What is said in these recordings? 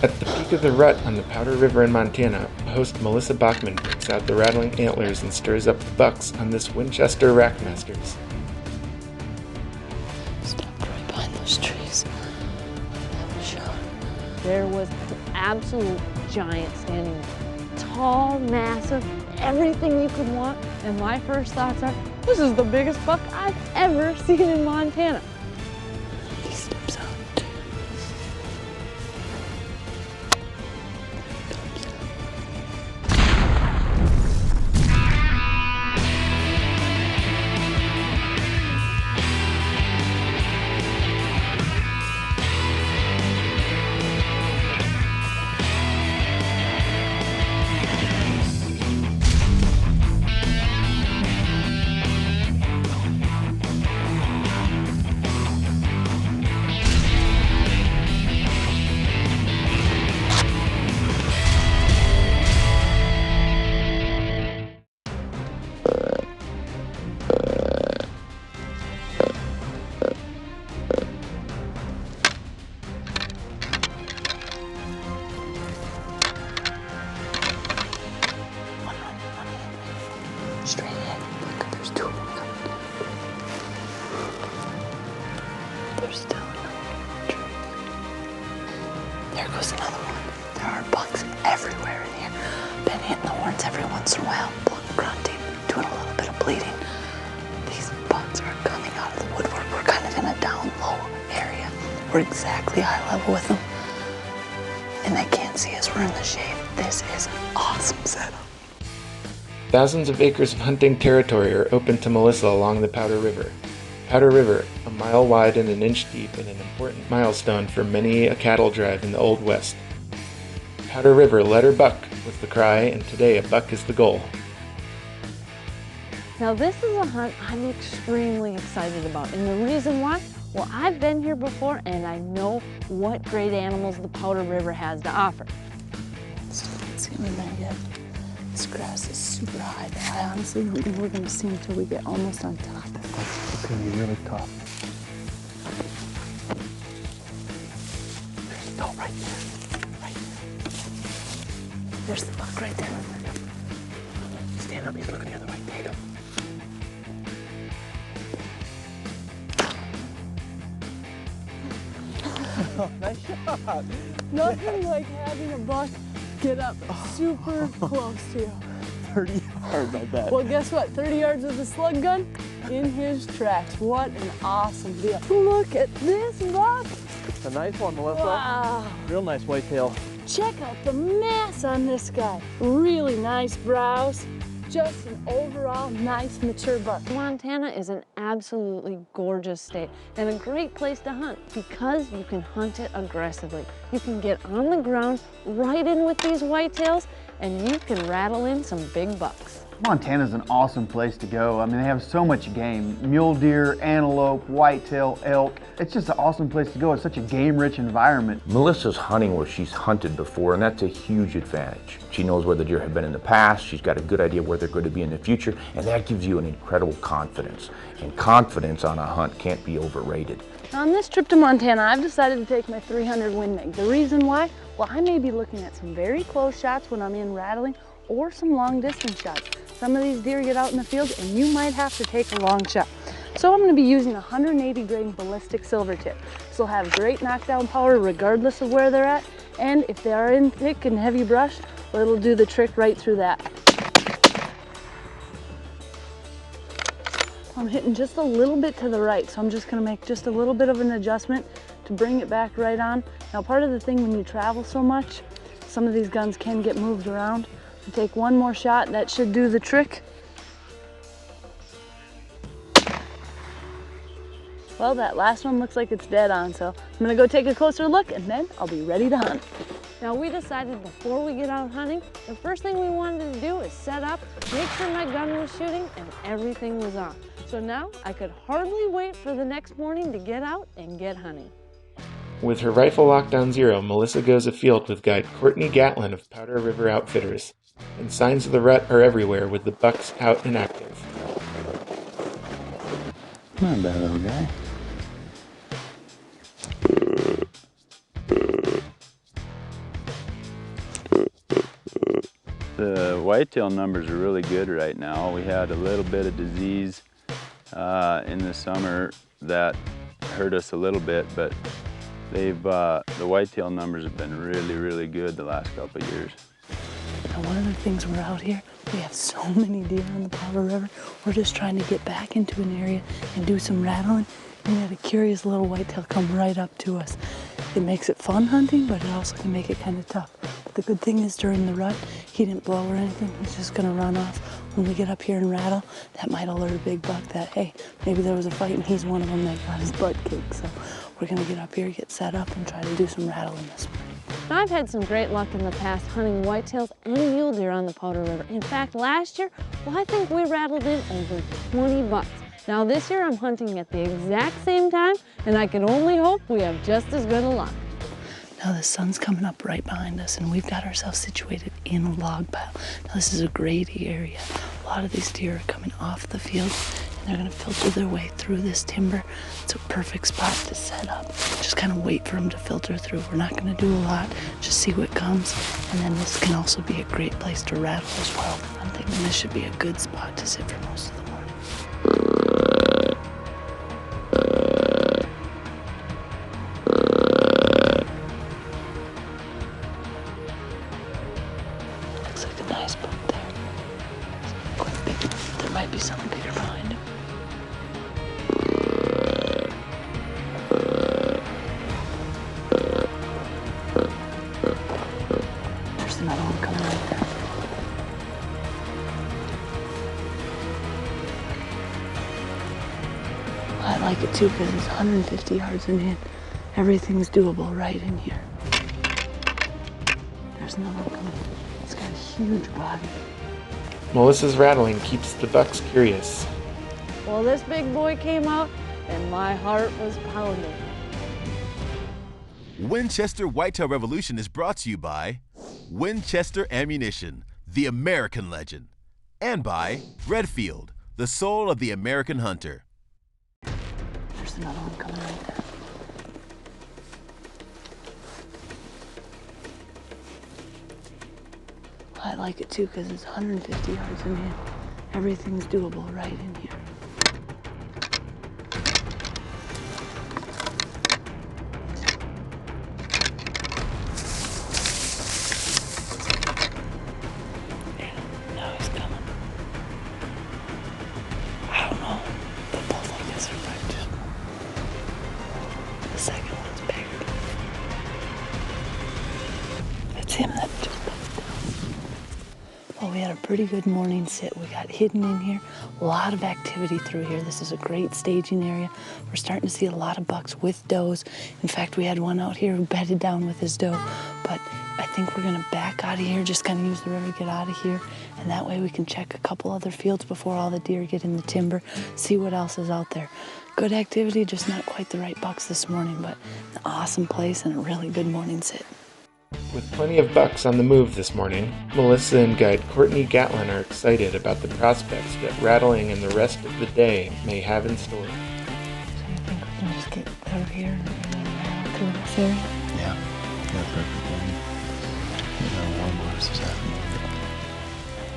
At the peak of the rut on the Powder River in Montana, host Melissa Bachman breaks out the rattling antlers and stirs up the bucks on this Winchester Rackmasters. Stopped right behind those trees. Have a shot. There was an absolute giant standing there. Tall, massive, everything you could want. And my first thoughts are, this is the biggest buck I've ever seen in Montana. He steps out. Straight ahead. Look, there's two of them coming. There's still another tree. There goes another one. There are bucks everywhere in here. Been hitting the horns every once in a while, grunting, doing a little bit of bleeding. These bucks are coming out of the woodwork. We're kind of in a down low area. We're exactly eye level with them. And they can't see us. We're in the shade. This is an awesome setup. Thousands of acres of hunting territory are open to Melissa along the Powder River. Powder River, a mile wide and an inch deep and an important milestone for many a cattle drive in the Old West. Powder River, let her buck, was the cry, and today a buck is the goal. Now this is a hunt I'm extremely excited about, and the reason why? Well, I've been here before and I know what great animals the Powder River has to offer. Still can't see him in there yet. This grass is super high. I honestly don't think we're gonna see him until we get almost on top. It's gonna be really tough. No, right there. Right there. There's the buck right there. Stand up, he's looking the other way. Take him. Nice shot. Nothing like having a buck get up super close to you. 30 yards, I bet. Well, guess what? 30 yards with a slug gun in his tracks. What an awesome deal. Look at this buck. A nice one, Melissa. Wow. Real nice whitetail. Check out the mass on this guy. Really nice brows. Just an overall nice mature buck. Montana is an absolutely gorgeous state and a great place to hunt because you can hunt it aggressively. You can get on the ground right in with these whitetails and you can rattle in some big bucks. Montana's an awesome place to go. I mean, they have so much game. Mule deer, antelope, whitetail, elk. It's just an awesome place to go. It's such a game-rich environment. Melissa's hunting where she's hunted before, and that's a huge advantage. She knows where the deer have been in the past, she's got a good idea where they're going to be in the future, and that gives you an incredible confidence. And confidence on a hunt can't be overrated. On this trip to Montana, I've decided to take my 300 Win Mag. The reason why? Well, I may be looking at some very close shots when I'm in rattling or some long distance shots. Some of these deer get out in the field and you might have to take a long shot. So I'm going to be using 180 grain ballistic silver tip. This will have great knockdown power regardless of where they're at, and if they are in thick and heavy brush, well, it'll do the trick right through that. I'm hitting just a little bit to the right, so I'm just going to make just a little bit of an adjustment to bring it back right on. Now, part of the thing when you travel so much, some of these guns can get moved around. Take one more shot, that should do the trick. Well, that last one looks like it's dead on, so I'm gonna go take a closer look and then I'll be ready to hunt. Now we decided before we get out hunting, the first thing we wanted to do is set up, make sure my gun was shooting and everything was on. So now I could hardly wait for the next morning to get out and get hunting. With her rifle locked on zero, Melissa goes afield with guide Courtney Gatlin of Powder River Outfitters. And signs of the rut are everywhere with the bucks out and active. Not a bad little guy. The whitetail numbers are really good right now. We had a little bit of disease in the summer that hurt us a little bit, but the whitetail numbers have been really, really good the last couple of years. And one of the things we're out here, we have so many deer on the Powder River. We're just trying to get back into an area and do some rattling. And we had a curious little whitetail come right up to us. It makes it fun hunting, but it also can make it kind of tough. But the good thing is during the rut, he didn't blow or anything. He's just gonna run off. When we get up here and rattle, that might alert a big buck that, hey, maybe there was a fight and he's one of them that got his butt kicked. So we're gonna get up here, get set up, and try to do some rattling this morning. I've had some great luck in the past hunting whitetails and mule deer on the Powder River. In fact, last year, well, I think we rattled in over 20 bucks. Now this year I'm hunting at the exact same time, and I can only hope we have just as good a luck. Now the sun's coming up right behind us, and we've got ourselves situated in a log pile. Now this is a grady area. A lot of these deer are coming off the field, and they're gonna filter their way through this timber. It's a perfect spot to set up. Just kind of wait for them to filter through. We're not gonna do a lot, just see what comes. And then this can also be a great place to rattle as well. I'm thinking this should be a good spot to sit for most of the morning. Looks like a nice buck there. Quite big. There might be something bigger behind him. There's another one coming right there. I like it too because it's 150 yards in hand. Everything's doable right in here. There's another one coming. It's got a huge body. Melissa's rattling keeps the bucks curious. Well, this big boy came out, and my heart was pounding. Winchester Whitetail Revolution is brought to you by Winchester Ammunition, the American legend, and by Redfield, the soul of the American hunter. There's another one coming right there. I like it too because it's 150 yards in hand. Everything's doable right in here. Now he's coming. I don't know, but both of these are right. The second one's bigger. It's him that just bumped down. Well, we had a pretty good morning sit. We got hidden in here. A lot of activity through here. This is a great staging area. We're starting to see a lot of bucks with does. In fact, we had one out here who bedded down with his doe. But I think we're gonna back out of here, just kind of use the river, get out of here. And that way we can check a couple other fields before all the deer get in the timber, see what else is out there. Good activity, just not quite the right bucks this morning, but an awesome place and a really good morning sit. With plenty of bucks on the move this morning, Melissa and guide Courtney Gatlin are excited about the prospects that rattling and the rest of the day may have in store. So you think we can just get through here and rattle through this area? Yeah, perfect. Lawnmowers is happening.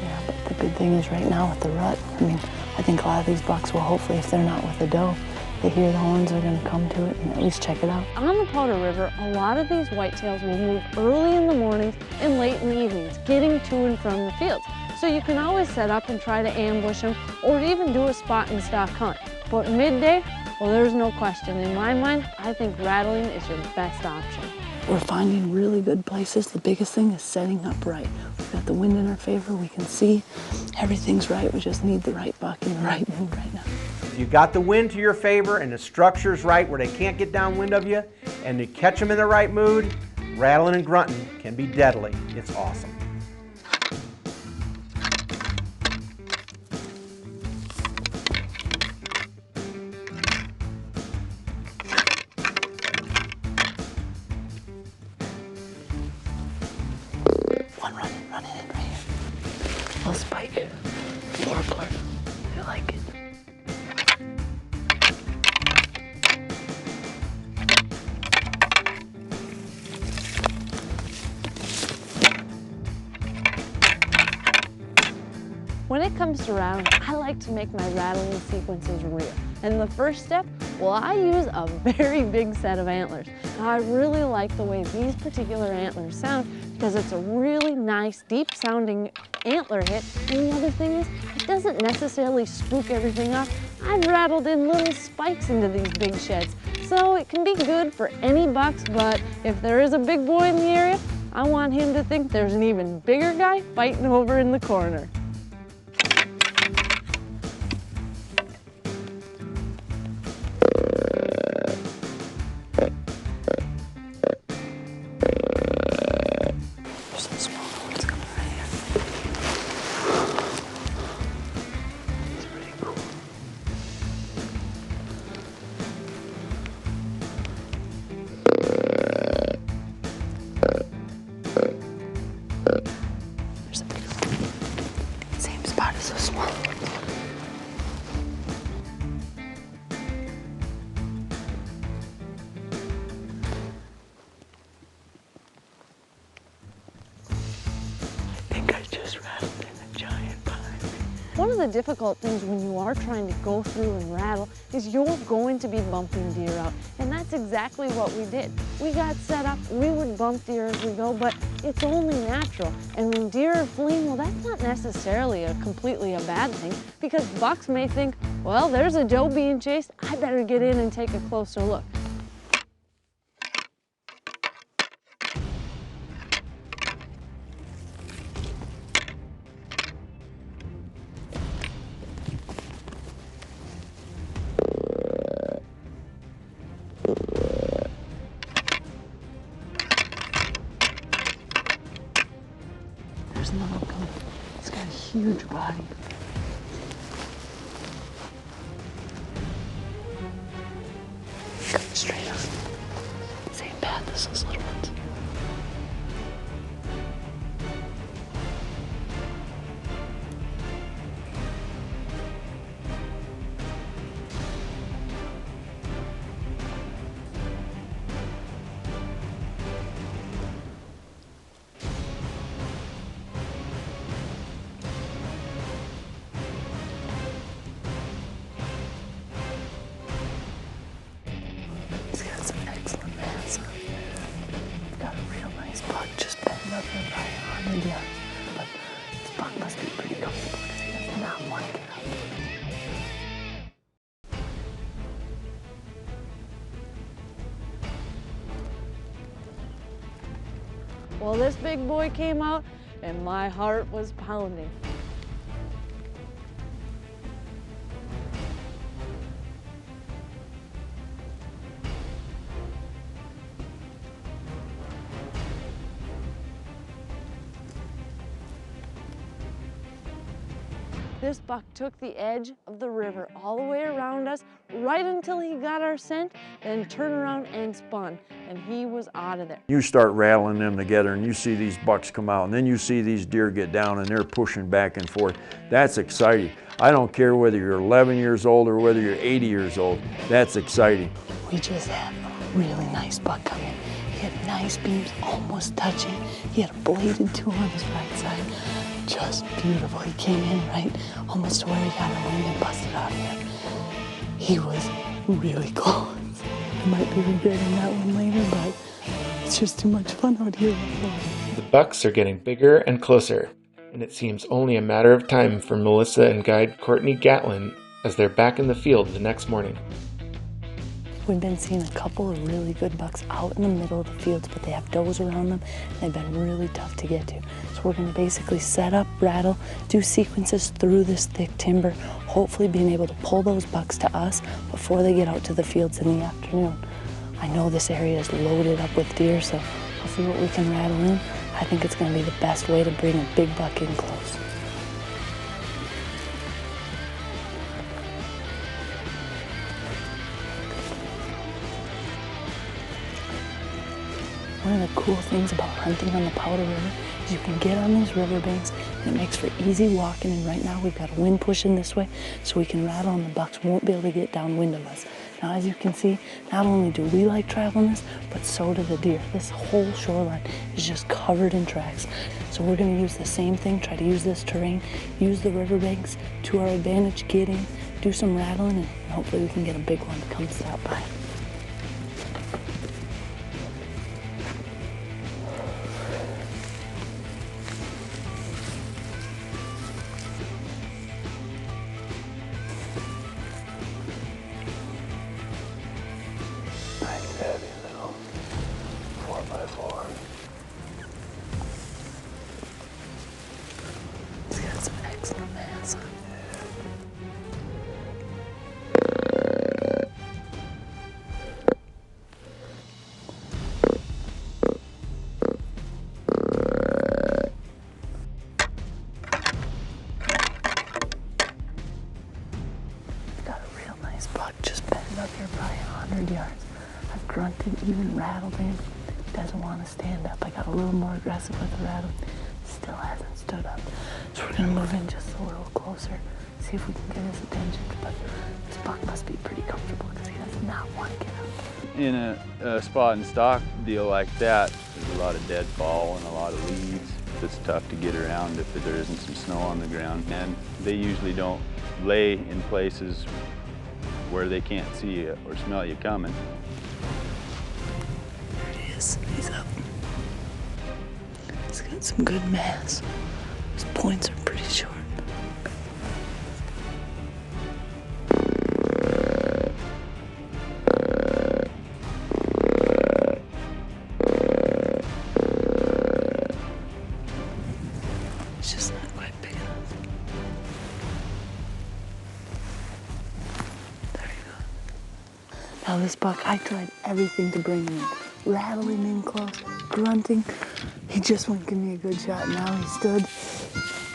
Yeah, but the good thing is right now with the rut, I mean, I think a lot of these bucks will hopefully, if they're not with a doe, they hear the horns, they're gonna come to it and at least check it out. On the Powder River, a lot of these whitetails will move early in the mornings and late in the evenings, getting to and from the fields. So you can always set up and try to ambush them or even do a spot and stock hunt. But midday, well, there's no question. In my mind, I think rattling is your best option. We're finding really good places. The biggest thing is setting up right. We've got the wind in our favor, we can see. Everything's right, we just need the right buck in the right mood right now. If you got the wind to your favor and the structure's right where they can't get downwind of you, and you catch them in the right mood, rattling and grunting can be deadly. It's awesome. One running in right here. Little spike. Warbler. I like it. When it comes to rattling, I like to make my rattling sequences real. And the first step, well, I use a very big set of antlers. Now, I really like the way these particular antlers sound because it's a really nice, deep sounding antler hit. And the other thing is, it doesn't necessarily spook everything up. I've rattled in little spikes into these big sheds. So it can be good for any bucks, but if there is a big boy in the area, I want him to think there's an even bigger guy fighting over in the corner. Same spot as this one. I think I just rattled in a giant pine. One of the difficult things when you are trying to go through and rattle is you're going to be bumping deer out. And that's exactly what we did. We got set up, we would bump deer as we go, but it's only natural. And when deer are fleeing, well, that's not necessarily completely a bad thing because bucks may think, well, there's a doe being chased, I better get in and take a closer look. There's another one coming. He's got a huge body. Coming straight up. Same path as those little ones. He's got some excellent mass. Got a real nice buck just pulling up in right 100 yards. But this buck must be pretty comfortable because he does not want to get out. Well, this big boy came out and my heart was pounding. This buck took the edge of the river all the way around us, right until he got our scent, then turned around and spun, and he was out of there. You start rattling them together and you see these bucks come out and then you see these deer get down and they're pushing back and forth. That's exciting. I don't care whether you're 11 years old or whether you're 80 years old. That's exciting. We just had a really nice buck come in. He had nice beams almost touching. He had a bladed two on his right side. Just beautiful. He came in right almost to where he got a wing and busted out of here. He was really close. I might be regretting that one later, but it's just too much fun out here. The bucks are getting bigger and closer, and it seems only a matter of time for Melissa and guide Courtney Gatlin as they're back in the field the next morning. We've been seeing a couple of really good bucks out in the middle of the fields, but they have does around them. They've been really tough to get to. So we're gonna basically set up, rattle, do sequences through this thick timber, hopefully being able to pull those bucks to us before they get out to the fields in the afternoon. I know this area is loaded up with deer, so I'll see what we can rattle in. I think it's gonna be the best way to bring a big buck in close. One of the cool things about hunting on the Powder River is you can get on these riverbanks and it makes for easy walking, and right now we've got a wind pushing this way so we can rattle and the bucks won't be able to get downwind of us. Now, as you can see, not only do we like traveling this, but so do the deer. This whole shoreline is just covered in tracks. So we're gonna use the same thing, try to use this terrain, use the riverbanks to our advantage, get in, do some rattling, and hopefully we can get a big one to come stop by. Nice heavy little 4x4. He's got some excellent mass on. Got a real nice buck just bedded up here, probably 100 yards. I've grunted, even rattled him. He doesn't want to stand up. I got a little more aggressive with the rattle. Still hasn't stood up. So we're gonna move in just a little closer, see if we can get his attention. But this buck must be pretty comfortable because he does not want to get up. In a spot and stock deal like that, there's a lot of deadfall and a lot of leaves. It's tough to get around if there isn't some snow on the ground. And they usually don't lay in places where they can't see you or smell you coming. There he is. He's up. He's got some good mass. His points are pretty short. It's just not quite big enough. There you go. Now this buck, I tried everything to bring him in. Rattling in close, grunting. He just wouldn't give me a good shot. Now he stood.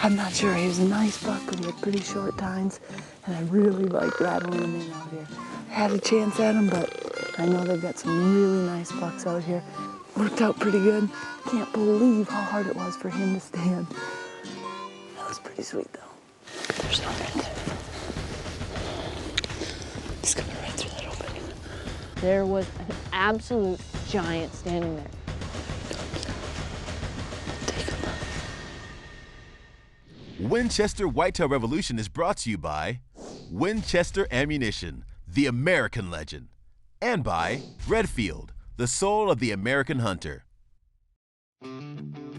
I'm not sure. He was a nice buck, but he had pretty short tines, and I really like rattling him in out here. I had a chance at him, but I know they've got some really nice bucks out here. Worked out pretty good. Can't believe how hard it was for him to stand. That was pretty sweet, though. There's one right there. He's coming right through that opening. There was an absolute giant standing there. Winchester Whitetail Revolution is brought to you by Winchester Ammunition, the American legend, and by Redfield, the soul of the American hunter.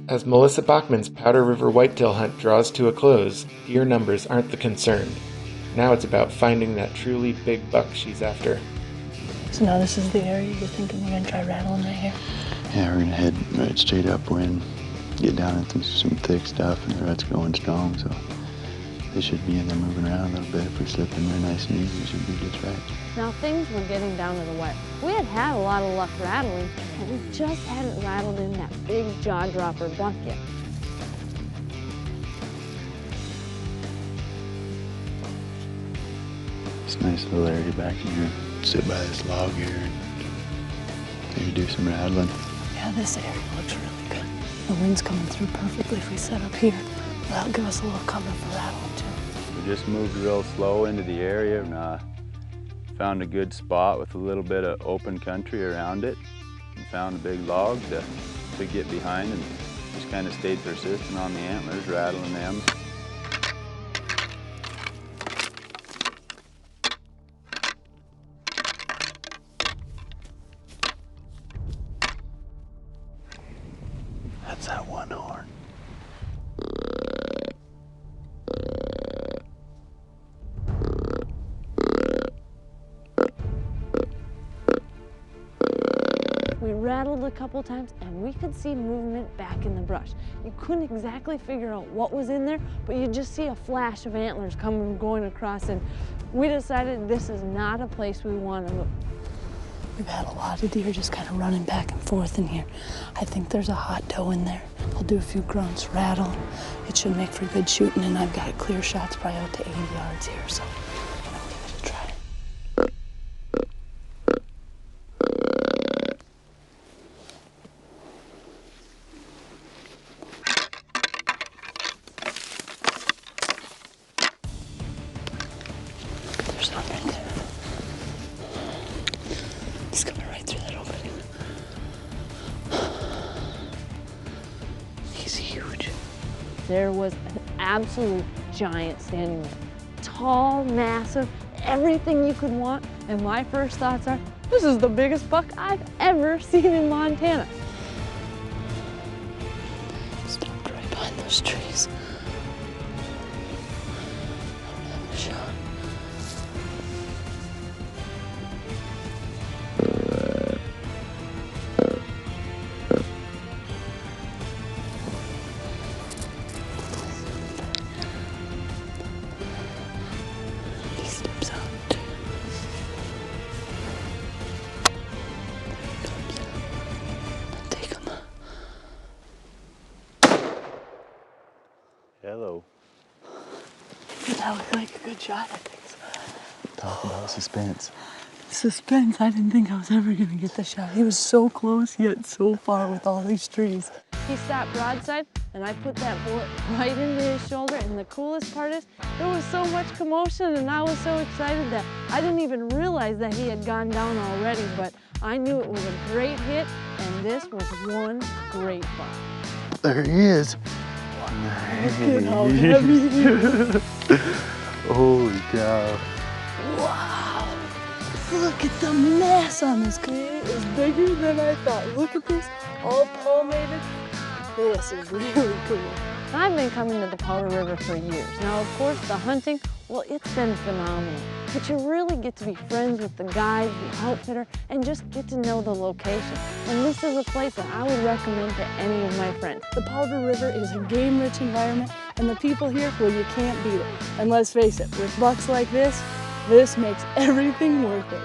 As Melissa Bachman's Powder River whitetail hunt draws to a close, deer numbers aren't the concern. Now it's about finding that truly big buck she's after. So now this is the area you're thinking we're gonna try rattling right here? Yeah, we're gonna head right straight up. We're gonna get down into some thick stuff, and the rut's going strong, so they should be in there moving around a little bit. If we slip in there nice and easy, it should be just right. Now things were getting down to the wire. We had had a lot of luck rattling, but we just hadn't rattled in that big jaw dropper buck yet. It's a nice little area back in here. Sit by this log here and maybe do some rattling. Yeah, this area looks really good. The wind's coming through perfectly if we set up here. That'll give us a little cover for rattling too. We just moved real slow into the area and found a good spot with a little bit of open country around it and found a big log to get behind and just kind of stayed persistent on the antlers, rattling them. That's that one horn. We rattled a couple times and we could see movement back in the brush. You couldn't exactly figure out what was in there, but you just see a flash of antlers coming, going across, and we decided this is not a place we want to move. We've had a lot of deer just kind of running back and forth in here. I think there's a hot doe in there. I'll do a few grunts, rattle. It should make for good shooting, and I've got clear shots probably out to 80 yards here, so I'll give it a try. There's one right there. there was an absolute giant standing there. Tall, massive, everything you could want, and my first thoughts are, this is the biggest buck I've ever seen in Montana. Stopped right behind those trees. I don't have a shot. He steps out. Take him. Hello. That looked like a good shot, I think so. Talk about suspense. Suspense, I didn't think I was ever gonna get the shot. He was so close, yet so far with all these trees. He stopped broadside, and I put that bullet right into his shoulder, and the coolest part is, there was so much commotion, and I was so excited that I didn't even realize that he had gone down already, but I knew it was a great hit, and this was one great buck. There he is. Look at how heavy he is. Holy cow. Wow. Look at the mass on this. It is bigger than I thought. Look at this, all palmated. This is really cool. I've been coming to the Powder River for years. Now, of course, the hunting, well, it's been phenomenal. But you really get to be friends with the guide, the outfitter, and just get to know the location. And this is a place that I would recommend to any of my friends. The Powder River is a game-rich environment, and the people here, well, you can't beat it. And let's face it, with bucks like this makes everything worth it.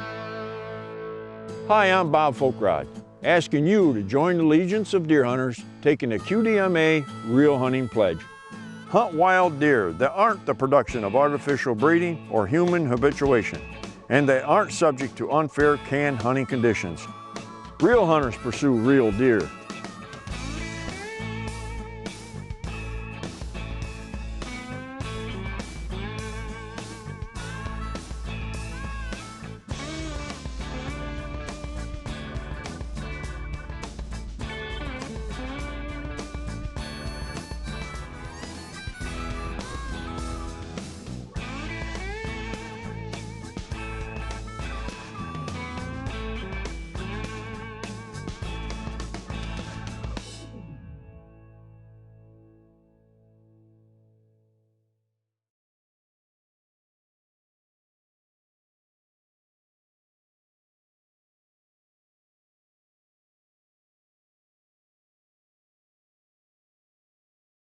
Hi, I'm Bob Folkrod, asking you to join the Legions of Deer Hunters taking the QDMA Real Hunting Pledge. Hunt wild deer that aren't the production of artificial breeding or human habituation, and they aren't subject to unfair canned hunting conditions. Real hunters pursue real deer,